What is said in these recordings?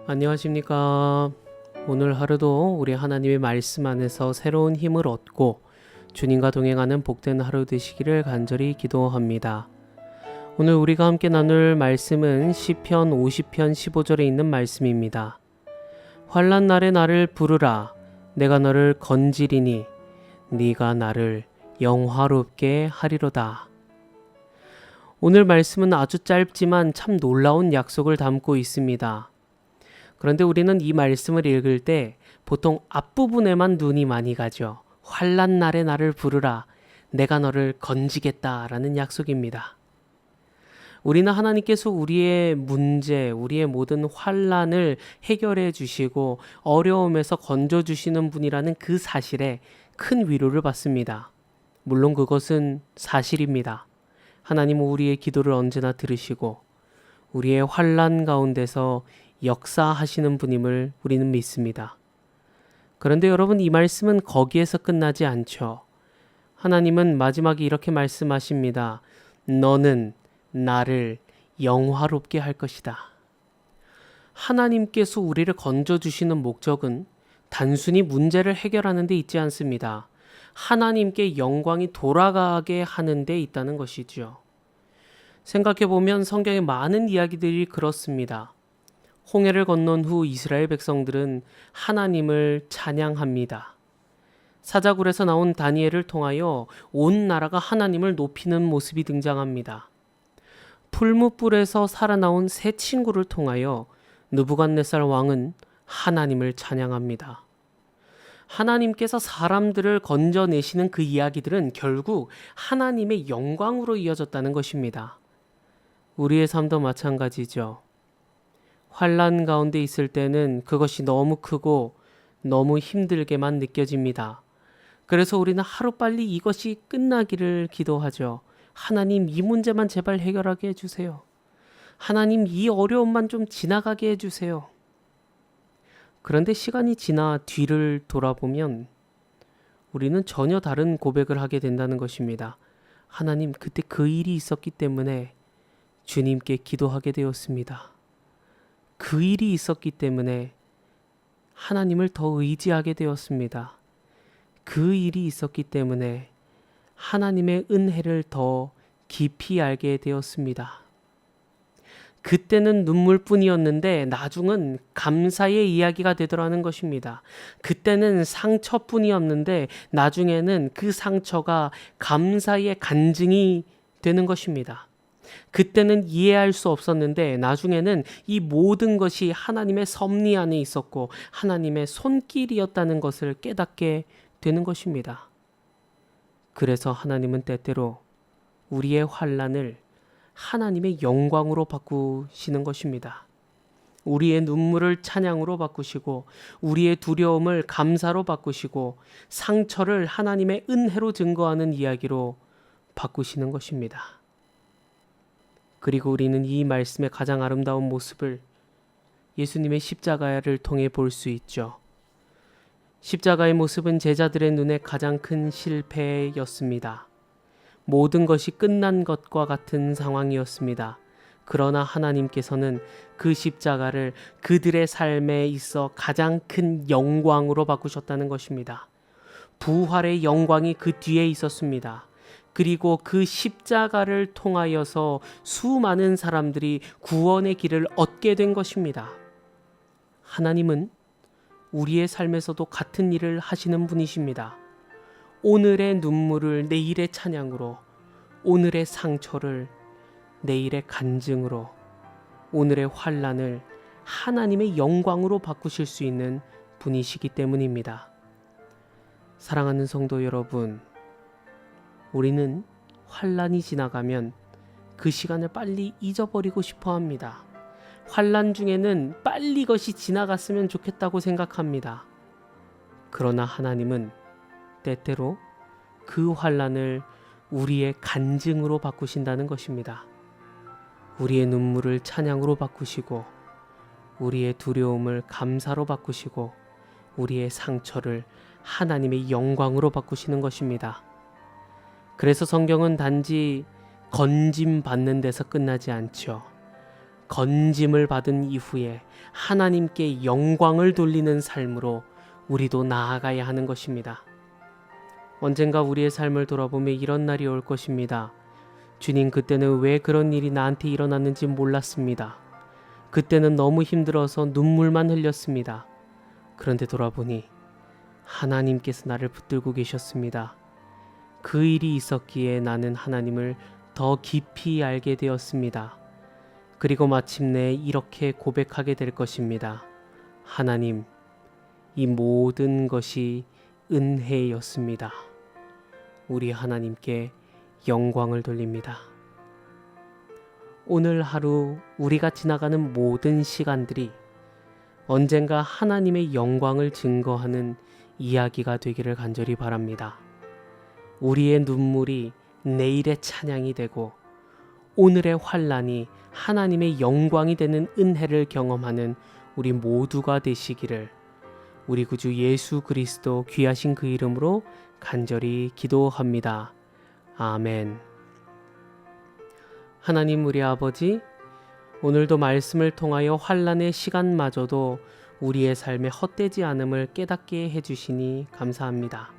안녕하십니까. 오늘 하루도 우리 하나님의 말씀 안에서 새로운 힘을 얻고 주님과 동행하는 복된 하루 되시기를 간절히 기도합니다. 오늘 우리가 함께 나눌 말씀은 시편 50편 15절에 있는 말씀입니다. 환난 날에 나를 부르라. 내가 너를 건지리니 네가 나를 영화롭게 하리로다. 오늘 말씀은 아주 짧지만 참 놀라운 약속을 담고 있습니다. 그런데 우리는 이 말씀을 읽을 때 보통 앞부분에만 눈이 많이 가죠. 환난 날에 나를 부르라. 내가 너를 건지겠다라는 약속입니다. 우리는 하나님께서 우리의 문제, 우리의 모든 환난을 해결해 주시고 어려움에서 건져 주시는 분이라는 그 사실에 큰 위로를 받습니다. 물론 그것은 사실입니다. 하나님은 우리의 기도를 언제나 들으시고 우리의 환난 가운데서 역사하시는 분임을 우리는 믿습니다. 그런데 여러분, 이 말씀은 거기에서 끝나지 않죠. 하나님은 마지막에 이렇게 말씀하십니다. 너는 나를 영화롭게 할 것이다. 하나님께서 우리를 건져주시는 목적은 단순히 문제를 해결하는 데 있지 않습니다. 하나님께 영광이 돌아가게 하는 데 있다는 것이죠. 생각해보면 성경의 많은 이야기들이 그렇습니다. 홍해를 건넌 후 이스라엘 백성들은 하나님을 찬양합니다. 사자굴에서 나온 다니엘을 통하여 온 나라가 하나님을 높이는 모습이 등장합니다. 풀무불에서 살아나온 세 친구를 통하여 느부갓네살 왕은 하나님을 찬양합니다. 하나님께서 사람들을 건져내시는 그 이야기들은 결국 하나님의 영광으로 이어졌다는 것입니다. 우리의 삶도 마찬가지죠. 환난 가운데 있을 때는 그것이 너무 크고 너무 힘들게만 느껴집니다. 그래서 우리는 하루빨리 이것이 끝나기를 기도하죠. 하나님, 이 문제만 제발 해결하게 해주세요. 하나님, 이 어려움만 좀 지나가게 해주세요. 그런데 시간이 지나 뒤를 돌아보면 우리는 전혀 다른 고백을 하게 된다는 것입니다. 하나님, 그때 그 일이 있었기 때문에 주님께 기도하게 되었습니다. 그 일이 있었기 때문에 하나님을 더 의지하게 되었습니다. 그 일이 있었기 때문에 하나님의 은혜를 더 깊이 알게 되었습니다. 그때는 눈물뿐이었는데 나중은 감사의 이야기가 되더라는 것입니다. 그때는 상처뿐이었는데 나중에는 그 상처가 감사의 간증이 되는 것입니다. 그때는 이해할 수 없었는데 나중에는 이 모든 것이 하나님의 섭리 안에 있었고 하나님의 손길이었다는 것을 깨닫게 되는 것입니다. 그래서 하나님은 때때로 우리의 환난을 하나님의 영광으로 바꾸시는 것입니다. 우리의 눈물을 찬양으로 바꾸시고 우리의 두려움을 감사로 바꾸시고 상처를 하나님의 은혜로 증거하는 이야기로 바꾸시는 것입니다. 그리고 우리는 이 말씀의 가장 아름다운 모습을 예수님의 십자가를 통해 볼 수 있죠. 십자가의 모습은 제자들의 눈에 가장 큰 실패였습니다. 모든 것이 끝난 것과 같은 상황이었습니다. 그러나 하나님께서는 그 십자가를 그들의 삶에 있어 가장 큰 영광으로 바꾸셨다는 것입니다. 부활의 영광이 그 뒤에 있었습니다. 그리고 그 십자가를 통하여서 수많은 사람들이 구원의 길을 얻게 된 것입니다. 하나님은 우리의 삶에서도 같은 일을 하시는 분이십니다. 오늘의 눈물을 내일의 찬양으로, 오늘의 상처를 내일의 간증으로, 오늘의 환난을 하나님의 영광으로 바꾸실 수 있는 분이시기 때문입니다. 사랑하는 성도 여러분, 우리는 환난이 지나가면 그 시간을 빨리 잊어버리고 싶어 합니다. 환난 중에는 빨리 이것이 지나갔으면 좋겠다고 생각합니다. 그러나 하나님은 때때로 그 환난을 우리의 간증으로 바꾸신다는 것입니다. 우리의 눈물을 찬양으로 바꾸시고 우리의 두려움을 감사로 바꾸시고 우리의 상처를 하나님의 영광으로 바꾸시는 것입니다. 그래서 성경은 단지 건짐 받는 데서 끝나지 않죠. 건짐을 받은 이후에 하나님께 영광을 돌리는 삶으로 우리도 나아가야 하는 것입니다. 언젠가 우리의 삶을 돌아보며 이런 날이 올 것입니다. 주님, 그때는 왜 그런 일이 나한테 일어났는지 몰랐습니다. 그때는 너무 힘들어서 눈물만 흘렸습니다. 그런데 돌아보니 하나님께서 나를 붙들고 계셨습니다. 그 일이 있었기에 나는 하나님을 더 깊이 알게 되었습니다. 그리고 마침내 이렇게 고백하게 될 것입니다. 하나님, 이 모든 것이 은혜였습니다. 우리 하나님께 영광을 돌립니다. 오늘 하루 우리가 지나가는 모든 시간들이 언젠가 하나님의 영광을 증거하는 이야기가 되기를 간절히 바랍니다. 우리의 눈물이 내일의 찬양이 되고 오늘의 환난이 하나님의 영광이 되는 은혜를 경험하는 우리 모두가 되시기를 우리 구주 예수 그리스도 귀하신 그 이름으로 간절히 기도합니다. 아멘. 하나님 우리 아버지, 오늘도 말씀을 통하여 환난의 시간마저도 우리의 삶에 헛되지 않음을 깨닫게 해주시니 감사합니다.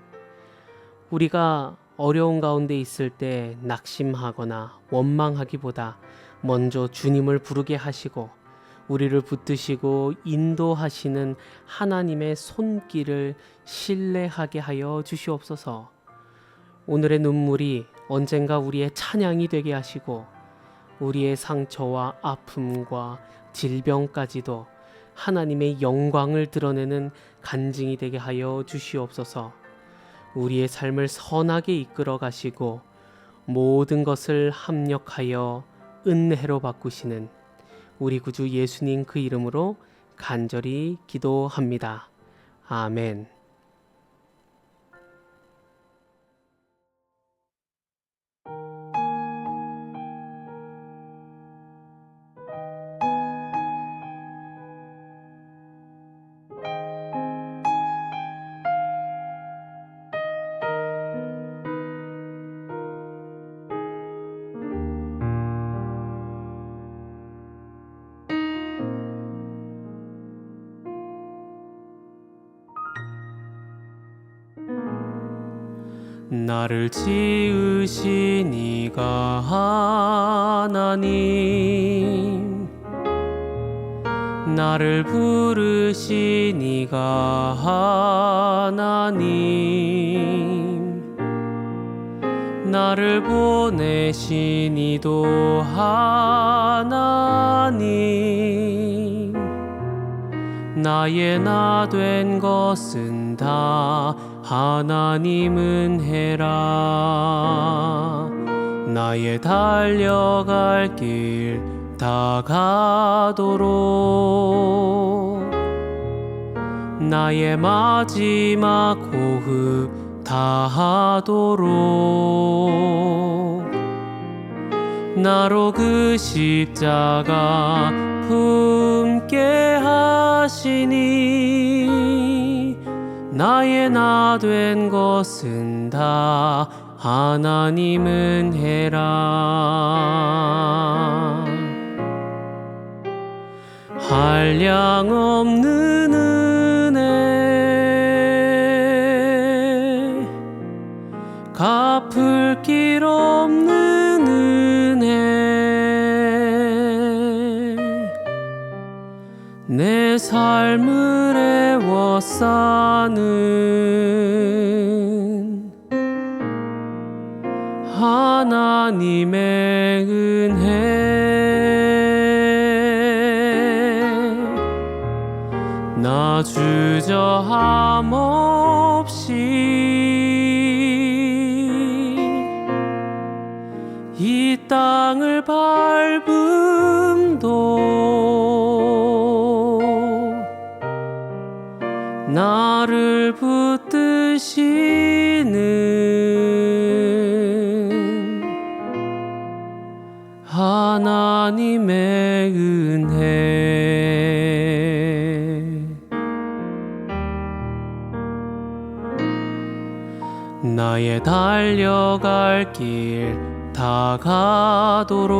우리가 어려운 가운데 있을 때 낙심하거나 원망하기보다 먼저 주님을 부르게 하시고 우리를 붙드시고 인도하시는 하나님의 손길을 신뢰하게 하여 주시옵소서. 오늘의 눈물이 언젠가 우리의 찬양이 되게 하시고 우리의 상처와 아픔과 질병까지도 하나님의 영광을 드러내는 간증이 되게 하여 주시옵소서. 우리의 삶을 선하게 이끌어 가시고 모든 것을 합력하여 은혜로 바꾸시는 우리 구주 예수님 그 이름으로 간절히 기도합니다. 아멘. 나를 지으신 이가 하나님, 나를 부르신 이가 하나님, 나를 보내신 이도 하나님, 나의 나 된 것은 다 하나님 은혜라. 나의 달려갈 길 다 가도록 나의 마지막 호흡 다 하도록 나로 그 십자가 품게 하시니 나의 나 된 것은 다 하나님 은혜라. 한량 없는 은혜, 갚을 길 없는 은혜, 내 삶을 애워싸는 하나님의 은혜. 나 주저함 없이 이 땅을 밟음도 나를 붙드시는 하나님의 은혜. 나의 달려갈 길 다 가도록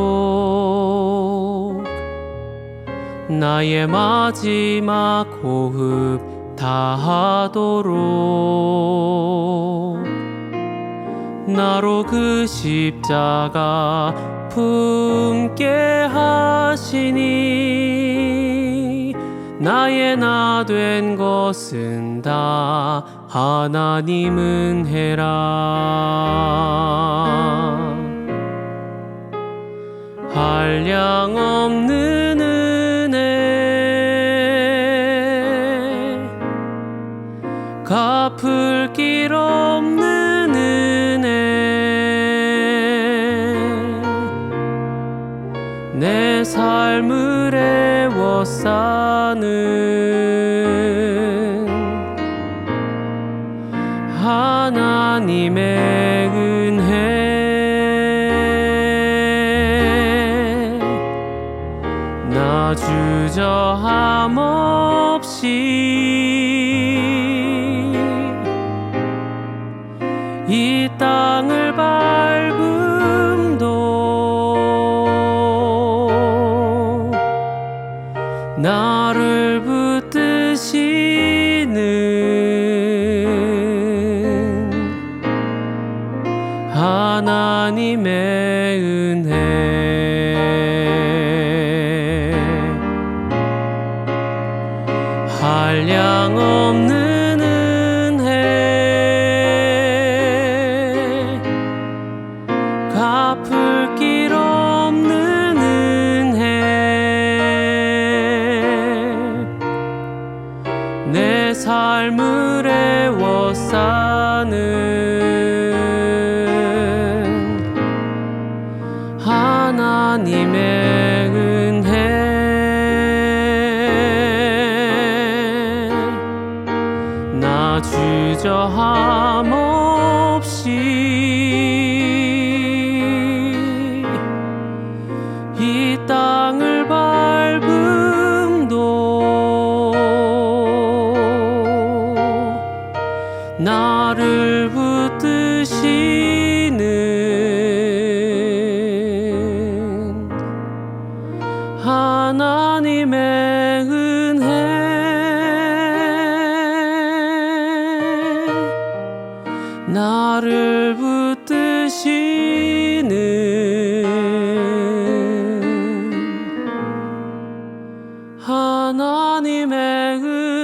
나의 마지막 호흡 다하도록 나로 그 십자가 품게 하시니 나의 나 된 것은 다 하나님 은혜라. 한량없는 은혜, 갚을 길 없는 은혜, 내 삶을 애워싸는 하나님의 은혜. 나 주저함 없이 이 땅을 밟음도 나를 붙드시는 하나님의 은혜. 한량없는 은혜, 갚을 길 없는 은혜, 내 삶을 애워싸는 하나님의 은혜. 나 주저함 없이 이 땅을 밟음도 나를 붙드시는 하나님의 은혜. 나를 붙드시는 하나님의 은혜.